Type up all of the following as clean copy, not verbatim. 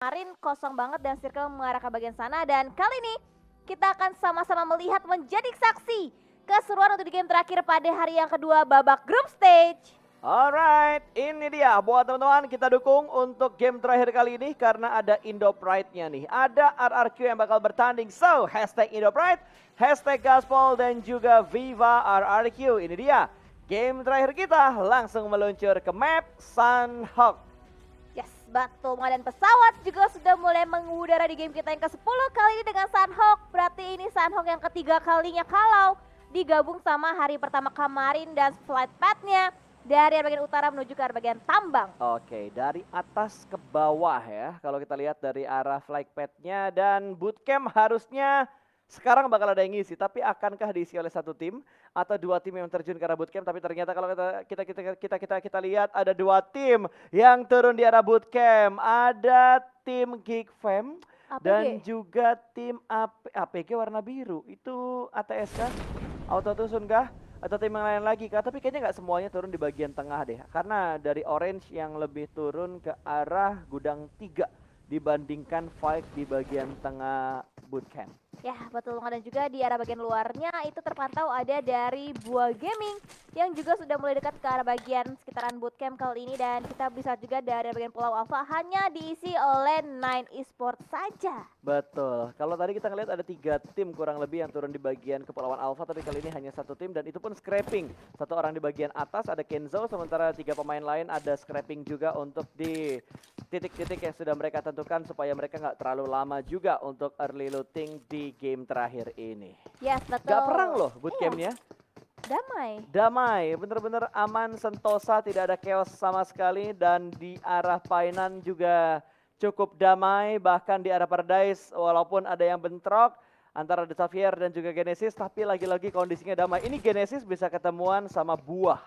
Kemarin kosong banget dan circle mengarah ke bagian sana dan kali ini kita akan sama-sama melihat menjadi saksi keseruan untuk di game terakhir pada hari yang kedua babak group stage. Alright, ini dia buat teman-teman kita dukung untuk game terakhir kali ini karena ada Indo Pride-nya nih. Ada RRQ yang bakal bertanding. So, hashtag Indo Pride, hashtag Gaspol dan juga Viva RRQ. Ini dia game terakhir kita langsung meluncur ke map Sunhawk. Yes, betul. Dan pesawat juga sudah mulai mengudara di game kita yang ke-10 kali ini dengan Sunhawk. Berarti ini Sunhawk yang ketiga kalinya kalau digabung sama hari pertama kemarin dan flight path-nya dari arah bagian utara menuju ke arah bagian tambang. Oke, dari atas ke bawah ya. Kalau kita lihat dari arah flight path-nya dan bootcamp harusnya sekarang bakal ada yang ngisi, tapi akankah diisi oleh satu tim atau dua tim yang terjun ke arah bootcamp? Tapi ternyata kalau kita lihat ada dua tim yang turun di arah bootcamp. Ada tim Geekfam dan juga tim APG warna biru. Itu ATS kah? Autotusun kah? Atau tim yang lain lagi kah? Tapi kayaknya nggak semuanya turun di bagian tengah deh. Karena dari Orange yang lebih turun ke arah gudang 3 dibandingkan Fight di bagian tengah bootcamp. Ya betul, dan juga di arah bagian luarnya itu terpantau ada dari Buah Gaming yang juga sudah mulai dekat ke arah bagian sekitaran bootcamp kali ini. Dan kita bisa juga dari bagian Pulau Alpha hanya diisi oleh Nine Esports saja. Betul, kalau tadi kita ngeliat ada 3 tim kurang lebih yang turun di bagian Kepulauan Alpha, tapi kali ini hanya satu tim dan itu pun scrapping. Satu orang di bagian atas ada Kenzo, sementara 3 pemain lain ada scrapping juga untuk di titik-titik yang sudah mereka tentukan supaya mereka nggak terlalu lama juga untuk early looting di game terakhir ini. Yes, betul. Gak perang loh bootcampnya. Damai, bener-bener aman, sentosa, tidak ada chaos sama sekali. Dan di arah Painan juga cukup damai, bahkan di arah Paradise walaupun ada yang bentrok antara The Xavier dan juga Genesis, tapi lagi-lagi kondisinya damai. Ini Genesis bisa ketemuan sama buah.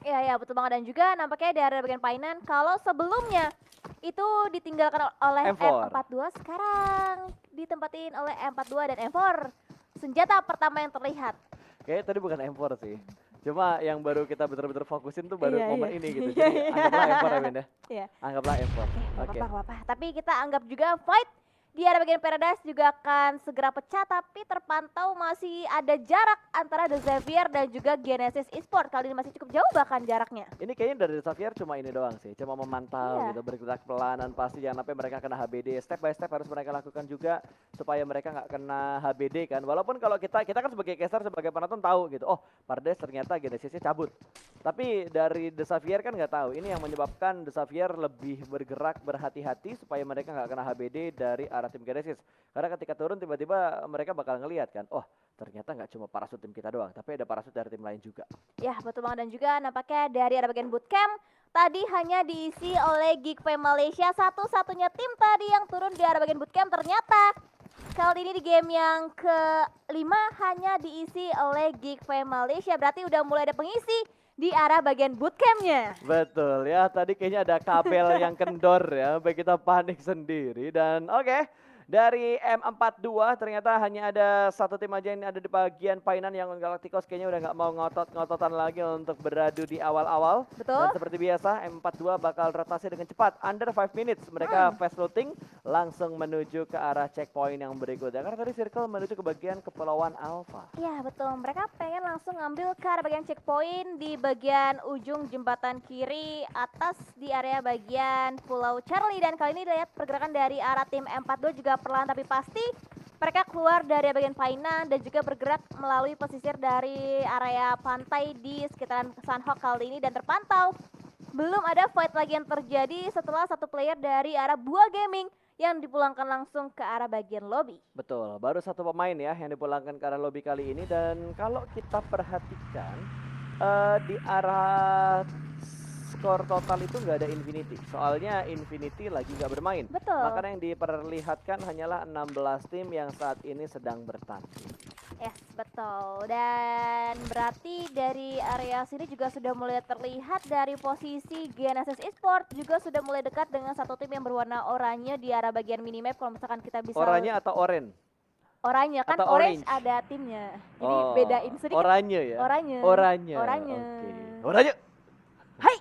Iya betul banget, dan juga nampaknya dari bagian Painan kalau sebelumnya itu ditinggalkan oleh M42, sekarang ditempatin oleh M42 dan M4. Senjata pertama yang terlihat. Kayaknya tadi bukan M4 sih. Cuma yang baru kita betul-betul fokusin tuh baru momen ini gitu. Jadi anggaplah M4 ya Ben ya. Iya. Anggaplah M4. Oke. Apa-apa. Tapi kita anggap juga fight di arah bagian Paradise juga akan segera pecah, tapi terpantau masih ada jarak antara The Xavier dan juga Genesis Esports. Kali ini masih cukup jauh bahkan jaraknya. Ini kayaknya dari The Xavier cuma ini doang sih, cuma memantau gitu, bergerak pelanan pasti jangan sampai mereka kena HBD. Step by step harus mereka lakukan juga supaya mereka nggak kena HBD kan. Walaupun kalau kita kan sebagai caster, sebagai penonton tahu gitu, oh Paradise ternyata Genesisnya cabut. Tapi dari The Xavier kan nggak tahu. Ini yang menyebabkan The Xavier lebih bergerak berhati-hati supaya mereka nggak kena HBD dari arah tim Genesis. Karena ketika turun tiba-tiba mereka bakal ngelihat kan, oh ternyata nggak cuma parasut tim kita doang, tapi ada parasut dari tim lain juga. Ya betul banget, dan juga nampaknya dari arah bagian bootcamp tadi hanya diisi oleh Geekfam Malaysia, satu-satunya tim tadi yang turun di arah bagian bootcamp. Ternyata kali ini di game yang ke-5 hanya diisi oleh Geekfam Malaysia, berarti udah mulai ada pengisi di arah bagian bootcampnya. Betul ya, tadi kayaknya ada kabel yang kendor ya, sampai kita panik sendiri. Dan oke, dari M42 ternyata hanya ada satu tim aja yang ada di bagian Painan yang Galacticos kayaknya udah nggak mau ngotot-ngototan lagi untuk beradu di awal-awal. Betul. Dan seperti biasa M42 bakal rotasi dengan cepat, under 5 minutes mereka fast looting langsung menuju ke arah checkpoint yang berikutnya. Karena tadi circle menuju ke bagian Kepulauan Alpha. Iya betul, mereka pengen langsung ngambil ke arah bagian checkpoint di bagian ujung jembatan kiri atas di area bagian Pulau Charlie. Dan kali ini lihat pergerakan dari arah tim M42 juga perlahan tapi pasti mereka keluar dari bagian Painan dan juga bergerak melalui pesisir dari area pantai di sekitaran Sunhawk kali ini. Dan terpantau belum ada fight lagi yang terjadi setelah satu player dari arah Buah Gaming yang dipulangkan langsung ke arah bagian lobby. Betul, baru satu pemain ya yang dipulangkan ke arah lobby kali ini. Dan kalau kita perhatikan di arah skor total itu nggak ada Infinity. Soalnya Infinity lagi nggak bermain. Betul. Makanya yang diperlihatkan hanyalah 16 tim yang saat ini sedang bertanding. Yes, betul. Dan berarti dari area sini juga sudah mulai terlihat dari posisi Genesis Esports juga sudah mulai dekat dengan satu tim yang berwarna oranye di arah bagian minimap. Kalau misalkan kita bisa Oranye atau orange? Oranye kan, atau orange ada timnya. Jadi bedain sedikit. Oranye ya? Oranye. Oranye. Oke. Oranye. Hai.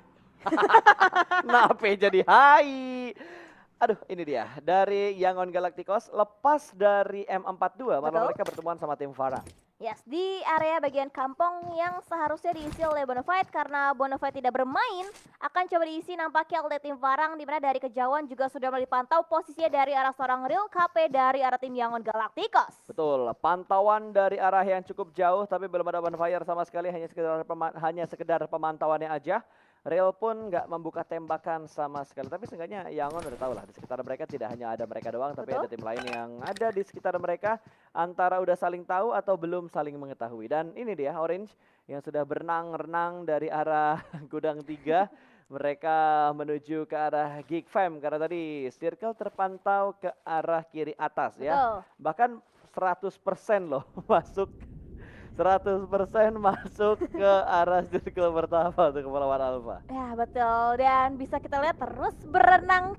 Kenapa jadi hai? Aduh, ini dia. Dari Yangon Galacticos, lepas dari M42, malah Betul. mereka bertemuan sama tim Farah. Yes, di area bagian kampung yang seharusnya diisi oleh Bonafide karena Bonafide tidak bermain, akan coba diisi nampaknya oleh tim Farang, di mana dari kejauhan juga sudah mulai dipantau posisinya dari arah seorang Real KP dari arah tim Yangon Galacticos. Betul, pantauan dari arah yang cukup jauh tapi belum ada bonfire sama sekali, hanya sekedar pemantauannya aja. Real pun nggak membuka tembakan sama sekali, tapi seenggaknya Yangon udah tahu lah di sekitar mereka tidak hanya ada mereka doang, tapi Betul. ada tim lain yang ada di sekitar mereka, antara udah saling tahu atau belum saling mengetahui. Dan ini dia Orange yang sudah berenang-renang dari arah gudang 3. Mereka menuju ke arah Geek Fam karena tadi circle terpantau ke arah kiri atas ya. Betul. Bahkan 100% loh masuk, 100% masuk ke arah circle pertama untuk Kepulauan Alpha. Ya betul, dan bisa kita lihat terus berenang,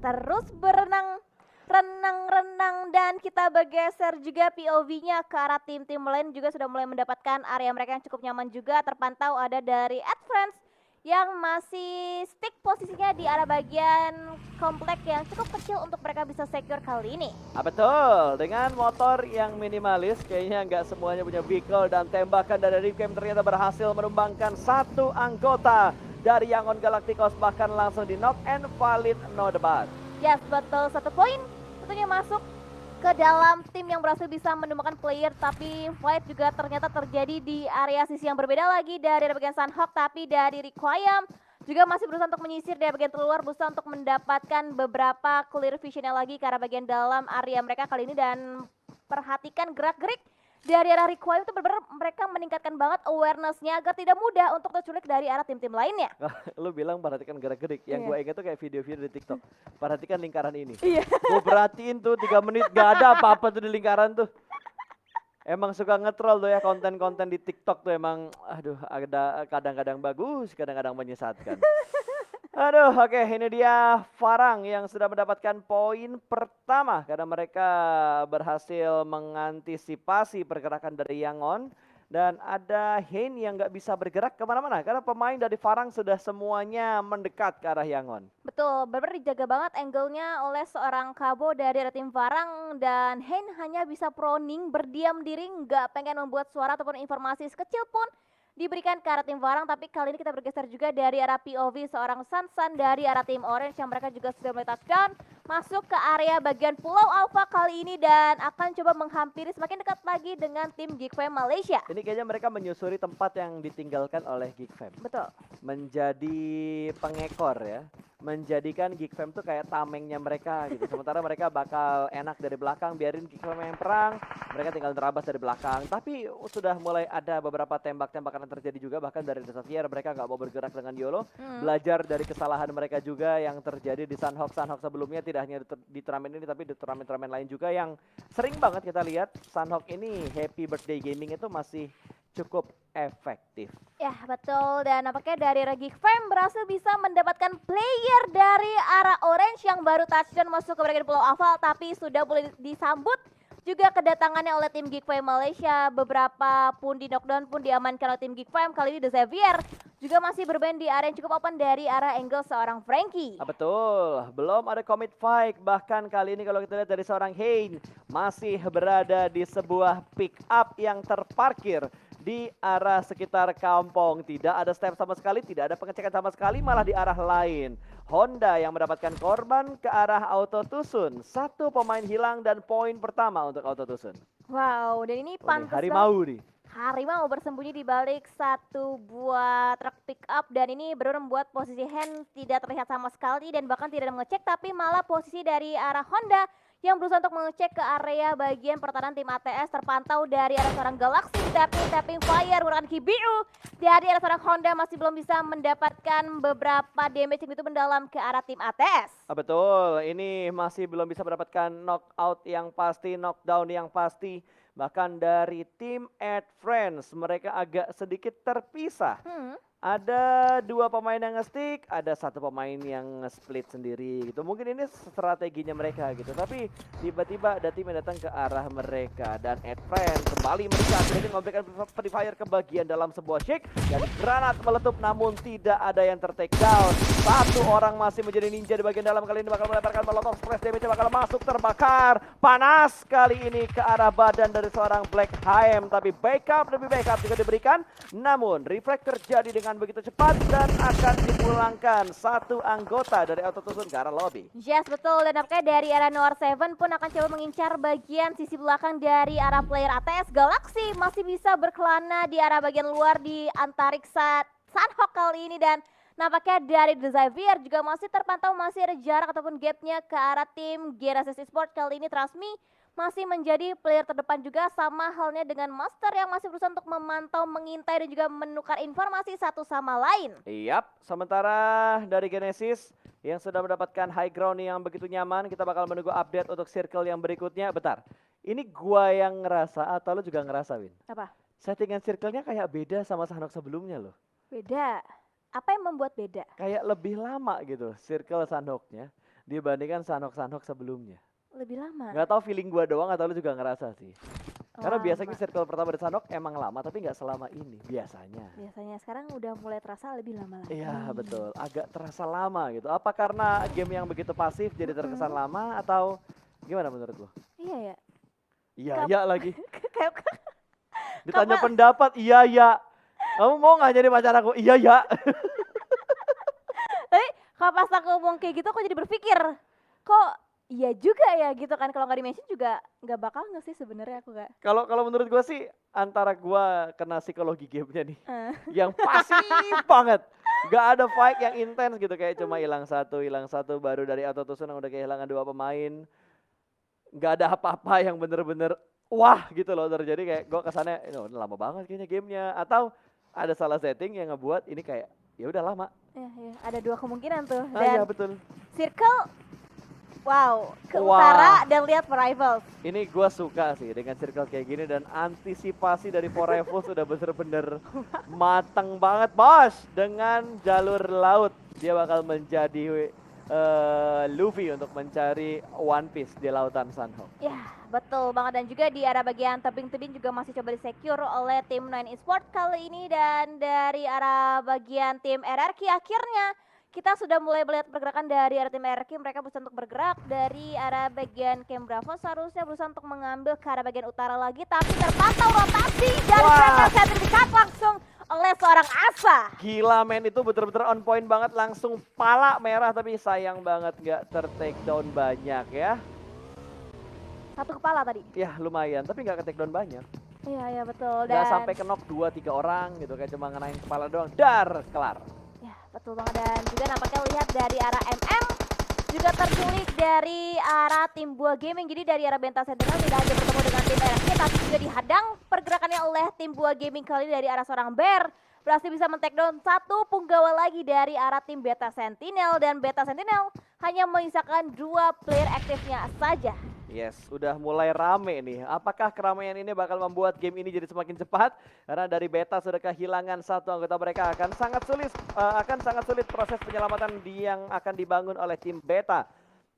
renang-renang, dan kita bergeser juga POV-nya ke arah tim-tim lain juga sudah mulai mendapatkan area mereka yang cukup nyaman juga. Terpantau ada dari Advance yang masih stick posisinya di arah bagian komplek yang cukup kecil untuk mereka bisa secure kali ini. Betul, dengan motor yang minimalis, kayaknya nggak semuanya punya vehicle, dan tembakan dari Ripcam ternyata berhasil menumbangkan satu anggota dari Yangon Galacticos, bahkan langsung di knock and valid no debat. Yes, betul, 1 poin tentunya masuk ke dalam tim yang berhasil bisa menemukan player, tapi fight juga ternyata terjadi di area sisi yang berbeda lagi dari bagian Sunhawk, tapi dari Requiem juga masih berusaha untuk menyisir dari bagian luar, berusaha untuk mendapatkan beberapa clear visionnya lagi ke arah bagian dalam area mereka kali ini. Dan perhatikan gerak-gerik dari arah Requiem itu benar-benar mereka meningkatkan banget awareness-nya agar tidak mudah untuk terculik dari arah tim-tim lainnya. Lu bilang perhatikan gerak-gerik, yang Iya. gue ingat tuh kayak video-video di TikTok. Perhatikan lingkaran ini. Iya. Gue perhatiin tuh 3 menit gak ada apa-apa tuh di lingkaran tuh. Emang suka nge-troll tuh ya konten-konten di TikTok tuh, emang aduh ada kadang-kadang bagus, kadang-kadang menyesatkan. Aduh, oke, ini dia Farang yang sudah mendapatkan poin pertama karena mereka berhasil mengantisipasi pergerakan dari Yangon. Dan ada Hein yang nggak bisa bergerak kemana-mana karena pemain dari Farang sudah semuanya mendekat ke arah Yangon. Betul, benar dijaga banget angle-nya oleh seorang Kabo dari tim Farang, dan Hein hanya bisa proning, berdiam diri, nggak pengen membuat suara ataupun informasi sekecil pun diberikan ke arah tim Farang. Tapi kali ini kita bergeser juga dari arah POV seorang Sansan dari arah tim Orange yang mereka juga sudah mulai touchdown masuk ke area bagian Pulau Alpha kali ini dan akan coba menghampiri semakin dekat lagi dengan tim Geek Fam Malaysia. Ini kayaknya mereka menyusuri tempat yang ditinggalkan oleh Geek Fam. Betul. Menjadi pengekor ya, menjadikan Geek Fam tuh kayak tamengnya mereka gitu. Sementara mereka bakal enak dari belakang, biarin Geek Fam yang perang, mereka tinggal terabas dari belakang. Tapi sudah mulai ada beberapa tembak-tembakan yang terjadi juga, bahkan dari The Xavier mereka nggak mau bergerak dengan YOLO. Belajar dari kesalahan mereka juga yang terjadi di Sunhawk sebelumnya, tidak hanya di turnamen ini tapi di turnamen-turnamen lain juga yang sering banget kita lihat Sunhawk ini Happy Birthday Gaming itu masih cukup efektif. Ya betul, dan nampaknya dari Geek Fam berhasil bisa mendapatkan player dari arah Orange yang baru touchdown masuk ke bagian Pulau Alpha, tapi sudah boleh disambut juga kedatangannya oleh tim Geek Fam Malaysia. Beberapa pun di knockdown pun diamankan oleh tim Geek Fam. Kali ini The Xavier juga masih bermain di area yang cukup open dari arah angle seorang Frankie. Betul, belum ada commit fight. Bahkan kali ini kalau kita lihat dari seorang Hein masih berada di sebuah pick up yang terparkir di arah sekitar kampung. Tidak ada step sama sekali, tidak ada pengecekan sama sekali, malah di arah lain. Honda yang mendapatkan korban ke arah Auto Tusun. 1 pemain hilang dan poin pertama untuk Auto Tusun. Wow, dan ini pantas harimau nih. Harimau bersembunyi di balik satu buah truk pick up, dan ini benar membuat posisi Hen tidak terlihat sama sekali dan bahkan tidak mengecek, tapi malah posisi dari arah Honda yang berusaha untuk mengecek ke area bagian pertahanan tim ATS terpantau dari arah seorang Galaxy tapping fire menggunakan KBU. Dari arah seorang Honda masih belum bisa mendapatkan beberapa damage yang itu mendalam ke arah tim ATS. Betul, ini masih belum bisa mendapatkan knockout yang pasti, knockdown yang pasti. Bahkan dari tim Ad Friends mereka agak sedikit terpisah. Ada 2 pemain yang nge-stick, ada 1 pemain yang nge-split sendiri gitu. Mungkin ini strateginya mereka gitu. Tapi tiba-tiba ada tim yang datang ke arah mereka. Dan Edfriend kembali melihat ini memberikan free fire ke bagian dalam sebuah shake. Dan granat meletup namun tidak ada yang ter-take down. 1 orang masih menjadi ninja di bagian dalam. Kali ini bakal melemparkan molotov, splash damage bakal masuk, terbakar. Panas kali ini ke arah badan dari seorang Black HM. Tapi backup demi backup juga diberikan. Namun reflect terjadi dengan begitu cepat dan akan dipulangkan 1 anggota dari Autotusun ke arah lobby. Yes, betul. Dan nampaknya dari arah Noir 7 pun akan coba mengincar bagian sisi belakang dari arah player ATS Galaxy. Masih bisa berkelana di arah bagian luar di antariksa Sunhawk kali ini. Dan nampaknya dari The Xavier juga masih terpantau masih ada jarak ataupun gapnya ke arah tim Genesis Esports. Kali ini Trasmi masih menjadi player terdepan juga, sama halnya dengan Master yang masih berusaha untuk memantau, mengintai dan juga menukar informasi satu sama lain. Yap, sementara dari Genesis yang sudah mendapatkan high ground yang begitu nyaman, kita bakal menunggu update untuk circle yang berikutnya. Bentar, ini gua yang ngerasa atau lu juga ngerasa, Win? Apa? Settingan circle-nya kayak beda sama Sanhok sebelumnya loh. Beda. Apa yang membuat beda? Kayak lebih lama gitu circle Sanhoknya dibandingkan Sanhok-Sanhok sebelumnya. Lebih lama. Nggak tahu feeling gua doang atau lu juga ngerasa sih. Karena Lama. biasanya circle pertama dari Sanhok emang lama tapi nggak selama ini biasanya. Biasanya sekarang udah mulai terasa lebih lama lagi. Iya betul, agak terasa lama gitu. Apa karena game yang begitu pasif jadi terkesan lama atau gimana menurut lo? Iya ya. Iya Kap- ya lagi. Kayak Ditanya Kapan- pendapat, iya ya. Kamu mau nggak jadi pacar aku? Iya ya. Tapi kalau pas aku ngomong kayak gitu aku jadi berpikir, kok iya juga ya gitu kan, kalau nggak di-mention juga nggak bakal nggak sih sebenarnya aku nggak. Kalau menurut gua sih antara gua kena psikologi gamenya nih, Eh. yang pasif banget. Gak ada fight yang intens gitu kayak cuma hilang satu baru dari Autotusun yang udah kehilangan 2 pemain. Gak ada apa-apa yang bener-bener wah gitu loh terjadi, kayak gua kesannya ini lama banget kayaknya gamenya, atau ada salah setting yang ngebuat ini kayak ya udah lama. Ya, ada 2 kemungkinan tuh. Ah iya Dan betul. circle, wow, ke Wah. utara dan lihat rivals. Ini gua suka sih dengan circle kayak gini dan antisipasi dari For Rivals sudah bener-bener matang banget bos. Dengan jalur laut dia bakal menjadi Luffy untuk mencari One Piece di lautan Sanhok. Ya, betul banget. Dan juga di arah bagian tebing-tebing juga masih coba di-secure oleh tim Nine Esports kali ini. Dan dari arah bagian tim RRQ akhirnya kita sudah mulai melihat pergerakan dari arah tim RRQ. Mereka berusaha untuk bergerak dari arah bagian Camp Bravo, seharusnya berusaha untuk mengambil ke arah bagian utara lagi. Tapi terpantau rotasi dari Wah. mereka saat dikat langsung oleh seorang Asa. Gila men, itu bener-bener on point banget, langsung pala merah tapi sayang banget nggak ter-take down banyak ya. Satu kepala tadi. Ya lumayan, tapi nggak ke-take down banyak. Iya betul. Nggak Dan sampai ke knock 2-3 orang gitu, kayak cuma ngenain kepala doang, dar, kelar. ya betul banget. Dan juga nampaknya lihat dari arah MM juga terculik dari arah tim Buah Gaming. Jadi dari arah Benta Sentinel tidak hanya bertemu dengan tim RRQ, tapi juga dihadang pergerakannya oleh tim Buah Gaming kali ini dari arah seorang Bear. Berhasil bisa men-take down 1 punggawa lagi dari arah tim Beta Sentinel. Dan Beta Sentinel hanya menyisakan 2 player aktifnya saja. Yes, udah mulai rame nih. Apakah keramaian ini bakal membuat game ini jadi semakin cepat? Karena dari Beta sudah kehilangan 1 anggota mereka, akan sangat sulit proses penyelamatan yang akan dibangun oleh tim Beta.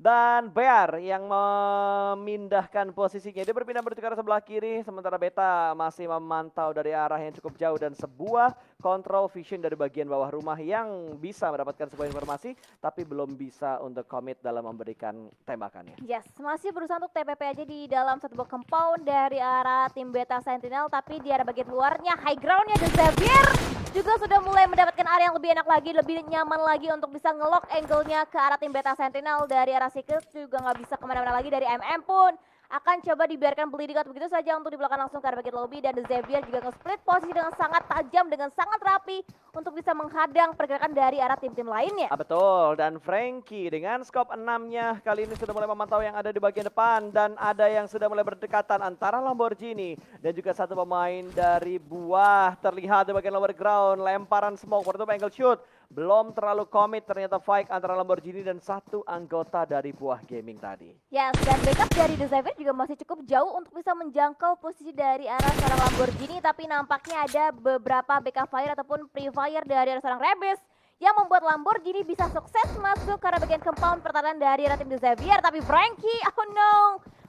Dan Bear yang memindahkan posisinya, dia berpindah menuju ke arah sebelah kiri, sementara Beta masih memantau dari arah yang cukup jauh dan sebuah control vision dari bagian bawah rumah yang bisa mendapatkan sebuah informasi, tapi belum bisa untuk commit dalam memberikan tembakannya. Yes, masih berusaha untuk TPP aja di dalam satu buah compound dari arah tim Beta Sentinel, tapi di arah bagian luarnya high groundnya The Xavier juga sudah mulai mendapatkan area yang lebih enak lagi, lebih nyaman lagi untuk bisa ngelock angle-nya ke arah tim Beta Sentinel. Dari arah Secret juga nggak bisa kemana-mana lagi. Dari MM pun akan coba dibiarkan bleeding out begitu saja untuk dibelakang langsung ke arah bagian lobby. Dan The Xavier juga nge-split posisi dengan sangat tajam, dengan sangat rapi untuk bisa menghadang pergerakan dari arah tim-tim lainnya. Betul, dan Frankie dengan scope 6-nya kali ini sudah mulai memantau yang ada di bagian depan. Dan ada yang sudah mulai berdekatan antara Lamborghini dan juga 1 pemain dari Buah. Terlihat di bagian lower ground, lemparan smoke, waktu angle shoot belum terlalu komit ternyata fight antara Lamborghini dan satu anggota dari Buah Gaming tadi. Yes, dan backup dari The Xavier juga masih cukup jauh untuk bisa menjangkau posisi dari arah seorang Lamborghini, tapi nampaknya ada beberapa backup fire ataupun pre-fire dari arah seorang Rebels yang membuat Lamborghini bisa sukses masuk ke arah bagian compound pertahanan dari arah tim The Xavier, tapi Frankie, oh no,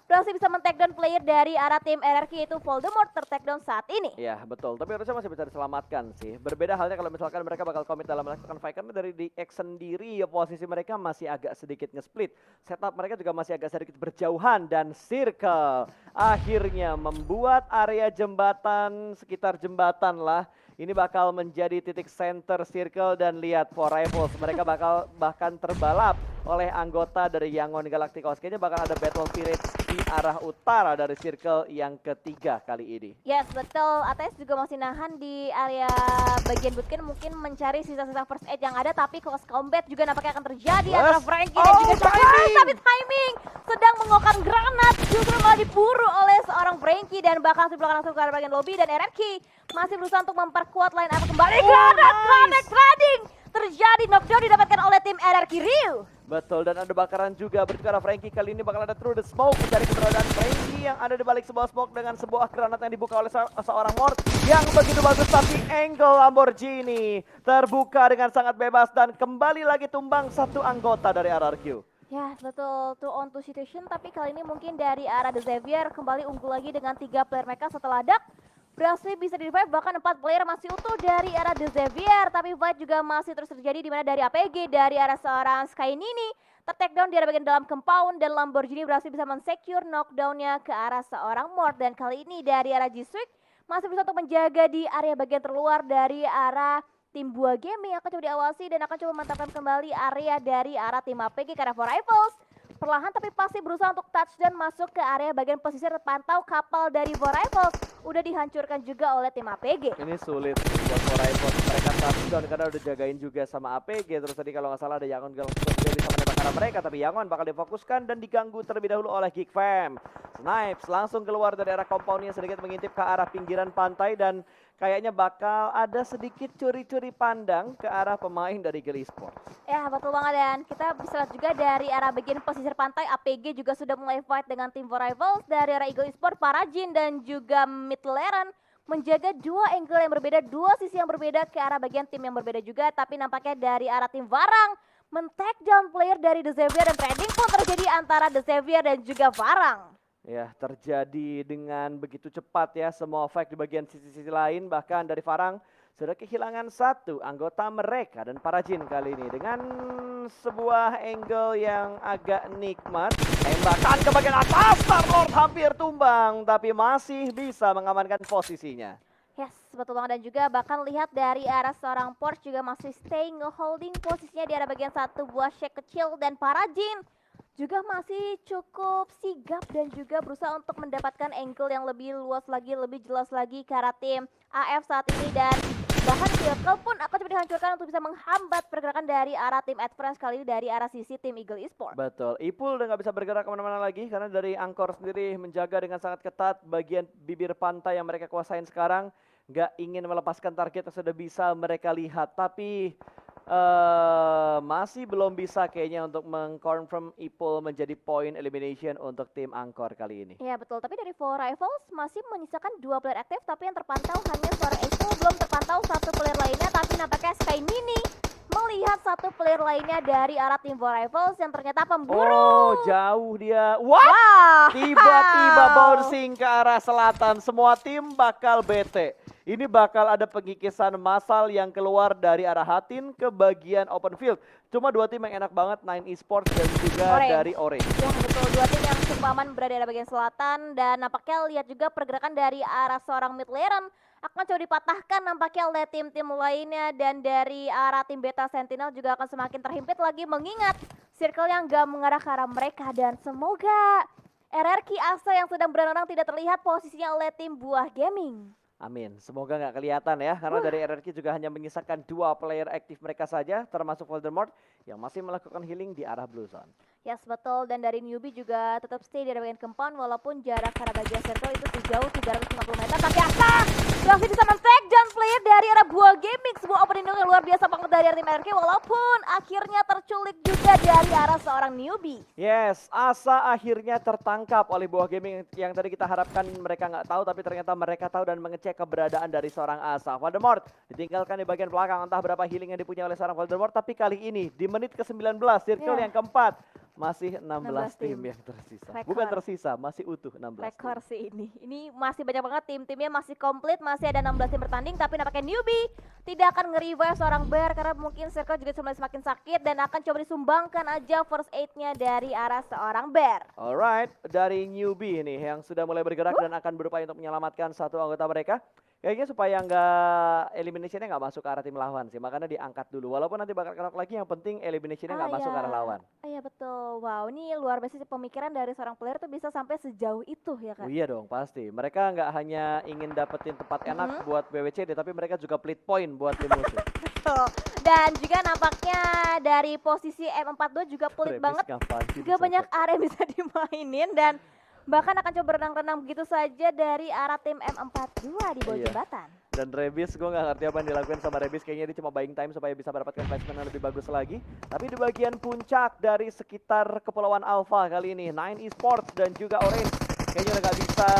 berhasil bisa men-takedown player dari arah tim RRQ yaitu Voldemort ter-takedown saat ini. Ya betul, tapi harusnya masih bisa diselamatkan sih. Berbeda halnya kalau misalkan mereka bakal komit dalam melakukan fight, karena dari DX sendiri ya posisi mereka masih agak sedikit nge-split. Setup mereka juga masih agak sedikit berjauhan dan Circle akhirnya membuat area jembatan, sekitar jembatan lah. Ini bakal menjadi titik center Circle dan lihat For Rivals. Mereka bakal bahkan terbalap oleh anggota dari Yangon Galacticos. Kayaknya bakal ada battle spirit di arah utara dari Circle yang ketiga kali ini. Yes, betul. ATS juga masih nahan di area bagian bootcamp, mungkin mencari sisa-sisa first aid yang ada, tapi close combat juga nampaknya akan terjadi antara Frankie dan juga Joker. Tapi timing sedang mengokang granat justru malah diburu oleh seorang Frankie dan bakal dibelakang langsung ke arah bagian lobby, dan RRQ masih berusaha untuk memperkuat line up kembali. Granat connect trading terjadi, knockdown didapatkan oleh tim RRQ Rio. Betul, dan ada bakaran juga berbicara Frankie. Kali ini bakal ada through the smoke mencari keberadaan Frankie yang ada di balik sebuah smoke dengan sebuah granat yang dibuka oleh seorang Mort yang begitu bagus, tapi angle Lamborghini terbuka dengan sangat bebas dan kembali lagi tumbang satu anggota dari RRQ. Ya betul, 2-on-2 situation, tapi kali ini mungkin dari arah The Xavier kembali unggul lagi dengan 3 player mereka setelah Duck berhasil bisa di-revive, bahkan 4 player masih utuh dari arah The Xavier, tapi fight juga masih terus terjadi di mana dari APG dari arah seorang Sky Nini ter-takedown di arah bagian dalam compound dan Lamborghini berhasil bisa men-secure knockdownnya ke arah seorang Mort, dan kali ini dari arah G-Swig masih berusaha untuk menjaga di area bagian terluar dari arah tim Buah Gaming akan coba diawasi dan akan coba memantapkan kembali area dari arah tim APG karena For Rivals perlahan tapi pasti berusaha untuk touchdown masuk ke area bagian pesisir terpantau kapal dari For Rivals udah dihancurkan juga oleh tim APG. Ini sulit buat For Rivals, mereka touchdown karena udah jagain juga sama APG. Terus tadi kalau nggak salah ada Yangon Galacticos bisa menembak arah mereka, tapi Yangon bakal difokuskan dan diganggu terlebih dahulu oleh Geek Fam. Snipes langsung keluar dari arah compoundnya, sedikit mengintip ke arah pinggiran pantai dan kayaknya bakal ada sedikit curi-curi pandang ke arah pemain dari Eagle Esports. Ya betul banget, dan kita bisa lihat juga dari arah bagian pesisir pantai APG juga sudah mulai fight dengan tim For Rivals dari arah Eagle Esports, Parajin dan juga Midleran menjaga dua angle yang berbeda, dua sisi yang berbeda ke arah bagian tim yang berbeda juga, tapi nampaknya dari arah tim Varang men-take down player dari The Xavier dan trading pun terjadi antara The Xavier dan juga Varang. Ya, terjadi dengan begitu cepat ya semua fight di bagian sisi-sisi lain, bahkan dari Farang sudah kehilangan satu anggota mereka dan Parajin kali ini dengan sebuah angle yang agak nikmat. Tembakan ke bagian atas, Star-Lord hampir tumbang tapi masih bisa mengamankan posisinya. Yes, betul banget, dan juga bahkan lihat dari arah seorang Porsche juga masih stay nge-holding posisinya di arah bagian satu buah shake kecil, dan Parajin juga masih cukup sigap dan juga berusaha untuk mendapatkan angle yang lebih luas lagi, lebih jelas lagi ke arah tim AF saat ini, dan bahkan Circle pun akan coba dihancurkan untuk bisa menghambat pergerakan dari arah tim Advance kali ini dari arah sisi tim Eagle Esports. Betul, Ipul udah nggak bisa bergerak kemana-mana lagi karena dari Angkor sendiri menjaga dengan sangat ketat bagian bibir pantai yang mereka kuasain sekarang. Nggak ingin melepaskan target yang sudah bisa mereka lihat, tapi masih belum bisa kayaknya untuk mengconfirm Ipul menjadi point elimination untuk tim Angkor kali ini. Ya betul, tapi dari For Rivals masih menyisakan 2 player aktif, tapi yang terpantau hanya seorang Ipul, belum terpantau satu player lainnya, tapi nampaknya Sky Nini melihat satu player lainnya dari arah tim For Rivals yang ternyata pemburu. Oh, jauh dia. Wah! Tiba-tiba bouncing ke arah selatan. Semua tim bakal bete. Ini bakal ada pengikisan massal yang keluar dari arah Hatin ke bagian open field. Cuma dua tim yang enak banget, Nine Esports dan juga dari Orange. Ya betul, dua tim yang cukup aman berada di arah bagian selatan, dan nampaknya lihat juga pergerakan dari arah seorang Midleran akan coba dipatahkan nampaknya oleh tim-tim lainnya, dan dari arah tim Beta Sentinel juga akan semakin terhimpit lagi mengingat circle yang gak mengarah ke arah mereka, dan semoga RRQ Asa yang sedang berenang tidak terlihat posisinya oleh tim Buah Gaming. Amin, semoga nggak kelihatan ya, karena dari RRQ juga hanya menyisakan 2 player aktif mereka saja, termasuk Voldemort yang masih melakukan healing di arah Blue Zone. Yes betul, dan dari newbie juga tetap stay di bagian compound walaupun jarak ke arah bagian circle itu sejauh 350 meter, tapi Asa berhasil bisa men-take down player dari arah Buah Gaming. Sebuah opening yang luar biasa banget dari tim RRQ, walaupun akhirnya terculik juga dari arah seorang newbie. Yes, Asa akhirnya tertangkap oleh Buah Gaming yang tadi kita harapkan mereka nggak tahu, tapi ternyata mereka tahu dan mengecek keberadaan dari seorang Asa. Voldemort ditinggalkan di bagian belakang, entah berapa healing yang dipunyai oleh seorang Voldemort, tapi kali ini di menit ke-19, circle yang keempat, masih 16 tim yang tersisa. Bukan tersisa, masih utuh 16 rekor sih ini. Ini masih banyak banget tim-timnya, masih komplit, masih ada 16 tim bertanding, tapi nampaknya newbie tidak akan nge-revive seorang Bear karena mungkin circle juga mulai semakin sakit dan akan coba disumbangkan aja first aid-nya dari arah seorang Bear. Alright, dari newbie nih yang sudah mulai bergerak dan akan berupaya untuk menyelamatkan satu anggota mereka. Kayaknya supaya nggak eliminationnya nggak masuk ke arah tim lawan sih, makanya diangkat dulu. Walaupun nanti bakal knock lagi, yang penting eliminationnya nggak masuk ke arah lawan. Iya betul, wow ini luar biasa sih pemikiran dari seorang player tuh bisa sampai sejauh itu ya kan? Oh iya dong pasti, mereka nggak hanya ingin dapetin tempat enak buat BWCD, tapi mereka juga split point buat tim musuh. Betul, dan juga nampaknya dari posisi M42 juga pelit banget, juga banyak area bisa dimainin dan bahkan akan coba renang-renang begitu saja dari arah tim M42 di bawah jembatan. Dan Rebis, gue gak ngerti apa yang dilakukan sama Rebis, kayaknya dia cuma buying time supaya bisa mendapatkan placement yang lebih bagus lagi. Tapi di bagian puncak dari sekitar Kepulauan Alpha kali ini, Nine Esports dan juga Orange kayaknya udah gak bisa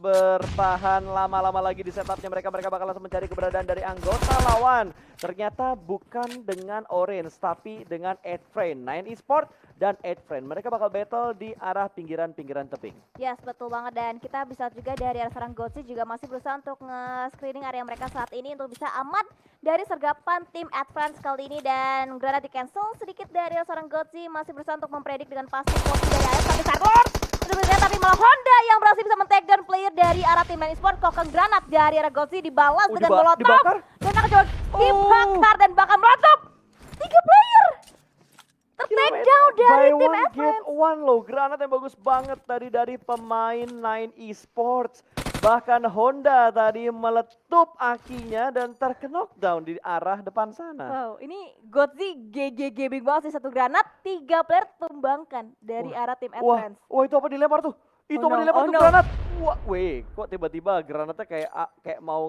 bertahan lama-lama lagi di setupnya mereka. Mereka bakal langsung mencari keberadaan dari anggota lawan. Ternyata bukan dengan Orange, tapi dengan Adfriend. Nine Esports dan Adfriend. Mereka bakal battle di arah pinggiran-pinggiran tebing. Yes, betul banget. Dan kita bisa juga dari arah seorang Gotsi juga masih berusaha untuk nge-screening area mereka saat ini untuk bisa aman dari sergapan tim Adfriend kali ini. Dan granat di cancel sedikit dari arah seorang Gotsi masih berusaha untuk mempredik dengan pasti posisi dari AS tapi Starlord udah bergerak, tapi malah Honda yang berhasil bisa men-take down player dari arah tim Nine Esports. Kokeng granat dari arah Gotsi dibalas dengan molotov dan akan coba dibakar dan bakal molotov 3 player ter-take down dari tim Adfriend. Loh, granat yang bagus banget tadi dari pemain Nine Esports. Bahkan Honda tadi meletup akinya dan terknockdown di arah depan sana. Wow, ini Gotzi GG gaming banget sih, satu granat 3 player tumbangkan dari arah tim Advance. Wah, itu apa dilempar tuh? Itu apa dilempar tuh granat? Wah, weh, kok tiba-tiba granatnya kayak mau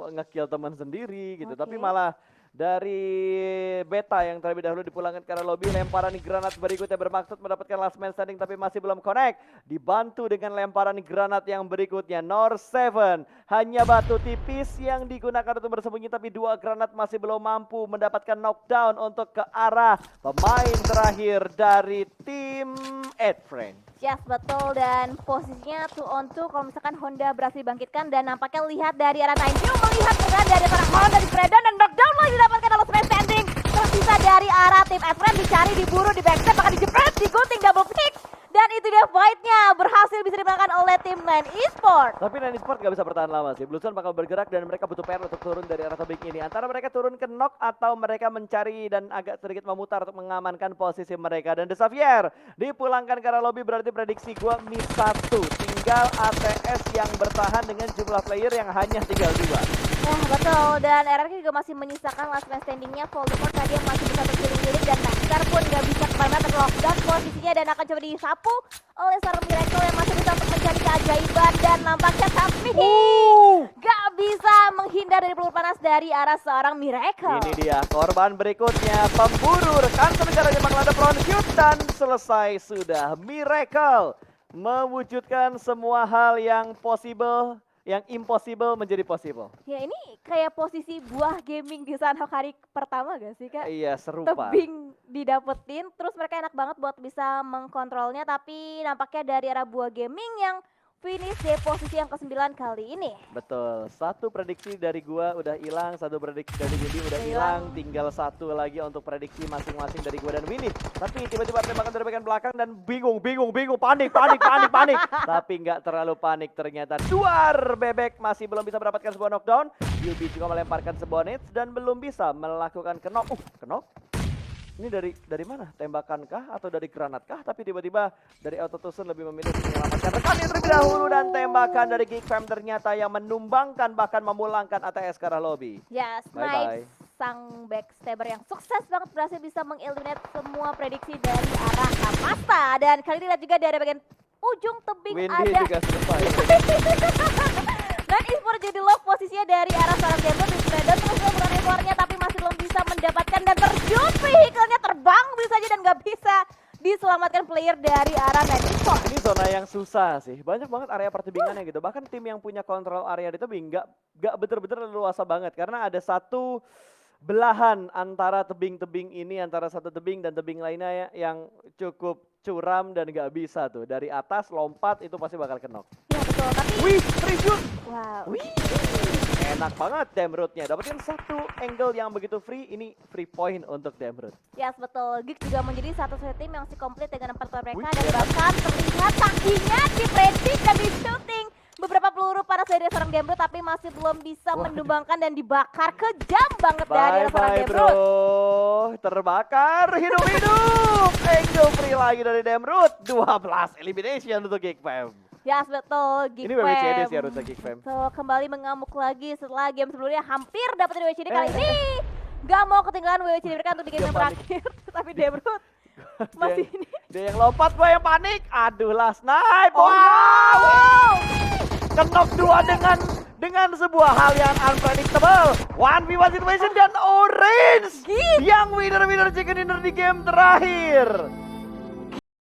nge-kill teman sendiri gitu. Tapi malah dari Beta yang terlebih dahulu dipulangkan ke arah lobby. Lemparan granat berikutnya bermaksud mendapatkan last man standing tapi masih belum connect. Dibantu dengan lemparan granat yang berikutnya. North 7 hanya batu tipis yang digunakan untuk bersembunyi, tapi 2 granat masih belum mampu mendapatkan knockdown untuk ke arah pemain terakhir dari tim Adfriend. Yes, betul, dan posisinya 2 on 2 kalau misalkan Honda berhasil bangkitkan dan nampaknya lihat dari arah Nainju melihat dengan dari arah Honda di Fredan dan knockdown lagi didapatkan oleh Smash Standing. Tersisa dari arah tim Adfriend dicari, diburu, di backstep, bahkan dijepret, digunting, double kick. Dan itu dia fight-nya berhasil bisa dimenangkan oleh tim Nine Esports. Tapi Nine Esports gak bisa bertahan lama sih. Bluesun bakal bergerak dan mereka butuh PR untuk turun dari arah tebing ini. Antara mereka turun ke knock atau mereka mencari dan agak sedikit memutar untuk mengamankan posisi mereka. Dan The Xavier dipulangkan ke arah lobby, berarti prediksi gua miss 1. Tinggal ATS yang bertahan dengan jumlah player yang hanya tinggal 2. Betul, dan RRQ juga masih menyisakan last man standingnya. Voldemort tadi yang masih bisa berkeliling-keliling dan Naxar pun gak bisa kemana-mana terlockdown posisinya dan akan coba disapu oleh seorang Miracle yang masih bisa untuk mencari keajaiban dan nampaknya Tasmi gak bisa menghindar dari peluru panas dari arah seorang Miracle. Ini dia korban berikutnya, pemburu rekan senegaranya Bangladesh front shoot dan selesai sudah. Miracle mewujudkan semua hal yang possible, yang impossible menjadi possible. Ya ini kayak posisi Buah Gaming di Sanhok hari pertama gak sih Kak? Iya, serupa. Tebing didapetin, terus mereka enak banget buat bisa mengkontrolnya, tapi nampaknya dari arah Buah Gaming yang finish di posisi yang ke-9 kali ini. Betul, satu prediksi dari gua udah hilang, satu prediksi dari Windy udah hilang, tinggal satu lagi untuk prediksi masing-masing dari gua dan Windy. Tapi tiba-tiba tembakan dari bagian belakang dan bingung, panik. Tapi nggak terlalu panik ternyata. Duar bebek masih belum bisa mendapatkan sebuah knockdown. Yubi juga melemparkan sebuah nades dan belum bisa melakukan knock. Knock? Ini dari mana? Tembakan kah atau dari granat kah? Tapi tiba-tiba dari Autotusun lebih memilih untuk menyelamatkan rekannya terlebih dahulu dan tembakan dari Geekfam ternyata yang menumbangkan bahkan memulangkan ATS ke arah lobby. Yes, Mike sang backstabber yang sukses banget berhasil bisa mengeliminate semua prediksi dari arah Kamasta dan kali ini lihat juga dari bagian ujung tebing Windy ada juga selesai. Dan Esport jadi lock posisinya dari arah seorang Demro. Brandon terus melakukan rekornya tapi masih belum bisa mendapatkan dan terjun vehicle-nya terbang bisa aja dan nggak bisa diselamatkan player dari arah Nine Esport. Ini zona yang susah sih. Banyak banget area pertebingannya gitu. Bahkan tim yang punya kontrol area di tebing nggak bener-bener leluasa banget karena ada satu belahan antara tebing-tebing ini, antara satu tebing dan tebing lainnya yang cukup curam dan nggak bisa tuh. Dari atas lompat itu pasti bakal kenok. Ya betul, tapi Wih, free shoot. wow. Wih, enak banget Demrutnya. Dapetin satu angle yang begitu free, ini free point untuk Demrut. Yes betul, Geeks juga menjadi satu-satunya tim yang masih komplit dengan 4 player mereka Wih, dan enak. bahkan terlihat kakinya dipredik dan di shooting beberapa peluru panas dari seorang Demrut tapi masih belum bisa Waduh. mendumbangkan dan dibakar kejam banget dari seorang Bye-bye Demrut. bro, terbakar hidup-hidup. Angle free lagi dari Demrut, 12 elimination untuk Geekfam. Yes betul, Ini WWCD sih Geekfam. harusnya Geekfam. Betul, kembali mengamuk lagi setelah game sebelumnya hampir dapat dari WWCD kali Eh. ini. Gak mau ketinggalan WWCD mereka untuk di game Dia yang panik. terakhir. Tapi Demrut masih ini. Dia yang lompat, gue yang panik. Aduh lah, snipe. Oh, Wow. Kenok dua dengan sebuah hal yang unpredictable. 1v1 situation dan Orange Geek. yang winner chicken dinner di game terakhir.